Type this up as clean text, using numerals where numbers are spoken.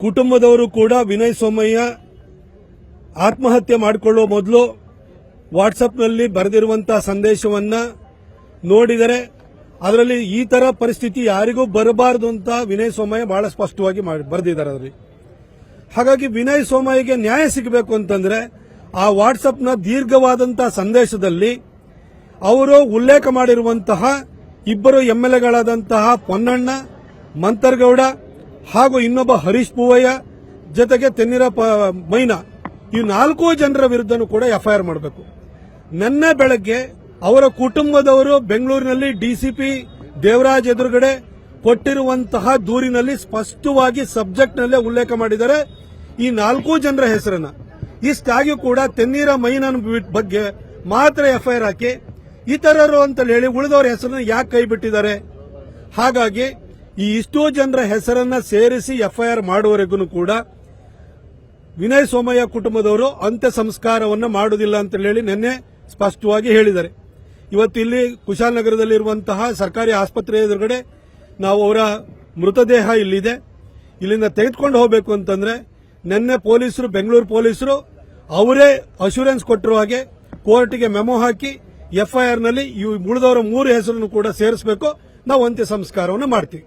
ಕುಟುಂಬದವರು ಕೂಡ ವಿನಯ್ ಸೋಮಯ್ಯ ಆತ್ಮಹತ್ಯೆ ಮಾಡಿಕೊಳ್ಳುವ ಮೊದಲು ವಾಟ್ಸಪ್ನಲ್ಲಿ ಬರೆದಿರುವಂತಹ ಸಂದೇಶವನ್ನ ನೋಡಿದರೆ ಅದರಲ್ಲಿ ಈ ತರ ಪರಿಸ್ಥಿತಿ ಯಾರಿಗೂ ಬರಬಾರದು ಅಂತ ವಿನಯ್ ಸೋಮಯ್ಯ ಬಹಳ ಸ್ಪಷ್ಟವಾಗಿ ಬರೆದಿದ್ದಾರೆ ಅದರಲ್ಲಿ. ಹಾಗಾಗಿ ವಿನಯ್ ಸೋಮಯ್ಯಗೆ ನ್ಯಾಯ ಸಿಗಬೇಕು ಅಂತಂದ್ರೆ ಆ ವಾಟ್ಸಪ್ನ ದೀರ್ಘವಾದಂತಹ ಸಂದೇಶದಲ್ಲಿ ಅವರು ಉಲ್ಲೇಖ ಮಾಡಿರುವಂತಹ ಇಬ್ಬರು ಎಂಎಲ್ಎಗಳಾದಂತಹ ಪೊನ್ನಣ್ಣ, ಮಂತರ್ಗೌಡ ಹಾಗೂ ಇನ್ನೊಬ್ಬ ಹರೀಶ್ ಪೂವಯ್ಯ ಜೊತೆಗೆ ತೆನ್ನಿರ ಮೈನಾ ಈ 4 ಜನರ ವಿರುದ್ಧನೂ ಕೂಡ ಎಫ್ಐಆರ್ ಮಾಡಬೇಕು. ನಿನ್ನೆ ಬೆಳಗ್ಗೆ ಅವರ ಕುಟುಂಬದವರು ಬೆಂಗಳೂರಿನಲ್ಲಿ ಡಿಸಿಪಿ ದೇವರಾಜ್ ಎದುರುಗಡೆ ಕೊಟ್ಟಿರುವಂತಹ ದೂರಿನಲ್ಲಿ ಸ್ಪಷ್ಟವಾಗಿ ಸಬ್ಜೆಕ್ಟ್ನಲ್ಲೇ ಉಲ್ಲೇಖ ಮಾಡಿದ್ದಾರೆ ಈ 4 ಜನರ ಹೆಸರನ್ನ. ಇಷ್ಟಾಗಿ ಕೂಡ ತೆನ್ನೀರ ಮೈನನ್ ಬಗ್ಗೆ ಮಾತ್ರ ಎಫ್ಐಆರ್ ಹಾಕಿ ಇತರರು ಅಂತ ಹೇಳಿ ಉಳಿದವರ ಹೆಸರನ್ನ ಯಾಕೆ ಕೈ ಬಿಟ್ಟಿದ್ದಾರೆ? ಹಾಗಾಗಿ ಈ ಇಷ್ಟೋ ಜನರ ಹೆಸರನ್ನ ಸೇರಿಸಿ ಎಫ್ಐಆರ್ ಮಾಡುವವರೆಗೂ ಕೂಡ ವಿನಯ್ ಸೋಮಯ್ಯ ಕುಟುಂಬದವರು ಅಂತ್ಯ ಸಂಸ್ಕಾರವನ್ನು ಮಾಡುವುದಿಲ್ಲ ಅಂತ ಹೇಳಿ ನಿನ್ನೆ ಸ್ಪಷ್ಟವಾಗಿ ಹೇಳಿದ್ದಾರೆ. ಇವತ್ತು ಇಲ್ಲಿ ಕುಶಾಲನಗರದಲ್ಲಿರುವಂತಹ ಸರ್ಕಾರಿ ಆಸ್ಪತ್ರೆ ಎದುರುಗಡೆ ನಾವು ಅವರ ಮೃತದೇಹ ಇಲ್ಲಿದೆ. ಇಲ್ಲಿಂದ ತೆಗೆದುಕೊಂಡು ಹೋಗಬೇಕು ಅಂತಂದ್ರೆ ನಿನ್ನೆ ಪೊಲೀಸರು, ಬೆಂಗಳೂರು ಪೊಲೀಸರು ಅವರೇ ಅಶ್ಯೂರೆನ್ಸ್ ಕೊಟ್ಟಿರುವ ಹಾಗೆ ಕೋರ್ಟ್ಗೆ ಮೆಮೊ ಹಾಕಿ ಎಫ್ಐಆರ್ನಲ್ಲಿ ಈ ಉಳಿದವರ 3 ಹೆಸರನ್ನು ಕೂಡ ಸೇರಿಸಬೇಕು. ನಾವು ಅಂತ್ಯ ಸಂಸ್ಕಾರವನ್ನು ಮಾಡ್ತೀವಿ.